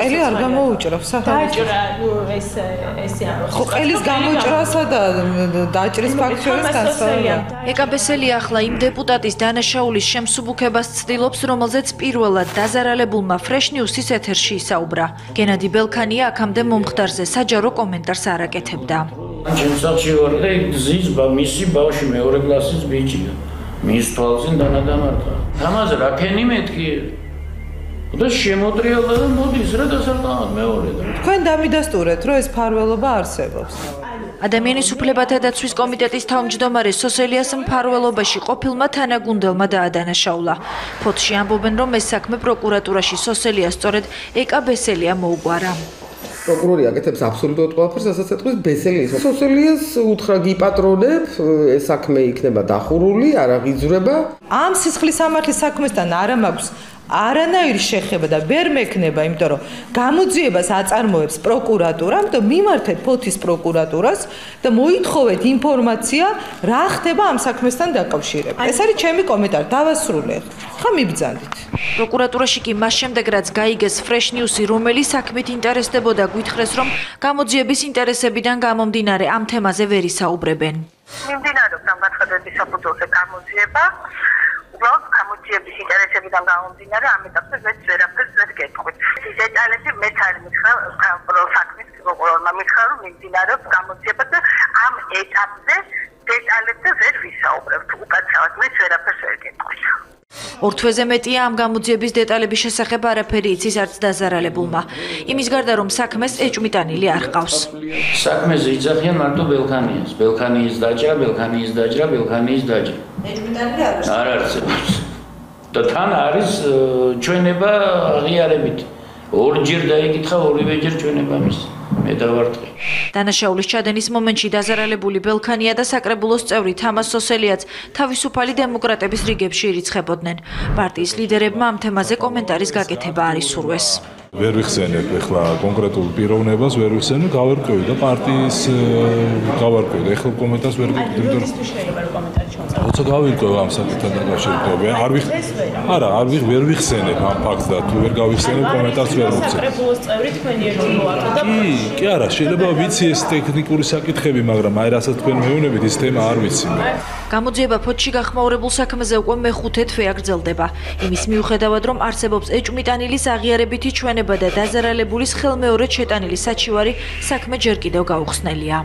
ყელი არ გამოუჭრავს დაჭრა ესე ხო ყელის გამოჭრასა და დაჭრის ფაქტს შორის განსხვავებაა. ეკაბესელი ახლა იმ დეპუტატის დანაშაულის შემსუბუქებას ცდილობს, რომელზეც პირველად დაზარალებულმა Fresh News-ის ეთერში ისაუბრა. გენადი ბელქანია აქამდე მომხდარზე საჯარო კომენტარს არ აკეთებდა. ჩემსახში ვარ და გზის მისი ბავშვი მეორე კლასის ბიჭია. მის თვალწინ დანადამართა. ამაზე რა ქენი მეთქი? და შემოტრიალდა და მოდის რა დასარტყამად მეორე და. თქვენ დამიდასტურეთ, რომ ეს ფარველობა არსებობს. ადამიანის უფლებათა დაცვის კომიტეტის თავმჯდომარე სოსელიას მფარველობაში ყოფილმა თანაგუნდელმა დაადანაშაულა. ფოტოში ამბობენ, რომ ეს საქმე პროკურატურაში სოსელიას სწორედ ეკაბესელია მოუგვარა. პროკურორი აკეთებს აბსოლუტურად ყველაფერს, რასაც ეთქვის ბესელიას. სოსელიას უთხრა გიპატრონებ, ეს საქმე იქნება დახურული, არ აღიძვრება. ამ სისხლის სამართლის საქმესთან არ მაქვს არანაირი შეხება და ვერ მექნება, იმიტომ რომ გამოძიებას აწარმოებს პროკურატურა, ამიტომ მიმართეთ ფოთის პროკურატურას და მოითხოვეთ ინფორმაცია, რა ხდება ამ საქმესთან დაკავშირებით. ეს არის ჩემი კომენტარი, დავასრულე. ხა მიბრძანდით. პროკურატურაში კი მას შემდეგ, რაც გაიგეს Fresh News-ი, რომელი საქმით ინტერესდებოდა, გვითხრეს, რომ გამოძიების ინტერესებიდან გამომდინარე ამ თემაზე ვერ ისაუბრებენ. მიმდინარეობს ამ გათხრების საფუძველზე გამოძიება. გამოძიების ინტერესებიდან გამომდინარე, ამ ეტაპზე მეც ვერაფერს ვერ გეტყვით. დეტალები მეც არ მითხრა საქმის პროკურორმა მითხრა, რომ მიმდინარეობს გამოძიება და ამ ეტაპზე დეტალებზე ვერ ვისაუბრებთ. უკაცრავად მეც ვერაფერს ვერ გეტყვით. ორ თვეზე მეტია ამ გამოძიების დეტალების შესახებ არაფერი იცის არც დაზარალებულმა. იმის გარდა რომ საქმეს ეჭვმიტანილი არ ჰყავს. საქმეზე იძახიან მარტო ბელქანიას. ბელქანიის დაჭრა, ბელქანიის დაჭრა, ბელქანიის დაჭრა. ეჭვმიტანილი არ არსებობს. და თან არის ჩვენება აღიარებით. ორჯერ დაიკითხა, ორივეჯერ ჩვენება მის. მე დავარტყი. დანაშაულის ჩადენის მომენტში დაზარალებული ბელქანია და საკრებულოს წევრი თამას სოსელიაც თავისუფალი დემოკრატების რიგებში ირიცხებოდნენ. პარტიის ლიდერებმა ამ თემაზე კომენტარის გაკეთება არ ისურვეს. ვერ ვიხსენებ ახლა კონკრეტულ პიროვნებას, ვერ ვიხსენებ, გავარკვევი და პარტიის გავარკვევი და ახლა კომენტარს ვერ გეკითხები. როცა გავირკვევ ამ საკითხთან დაკავშირებით, არ ვიხსენებ ამ ფაქტს და თუ ვერ გავიხსენებ კომენტარს ვერ მოგცემ. საკრებულოს წევრი თქვენი ერთი მოაწყდა. კი, არა, შეიძლება ვიცი ეს ტექნიკური საკითხები, მაგრამ აი რასაც თქვენ მეუბნებით, ის თემა არ ვიცი. გამოძიება ფოთში გახმაურებულ საქმეზე უკვე მეხუთე თვე აგრძელდება. იმის მიუხედავად, რომ არსებობს ეჭვმიტანილის აღიარებითი ჩვენება და დაზარალებულის ხელმეორედ შეტანილი საჩივარი, საქმე ჯერ კიდევ გაუხსნელია.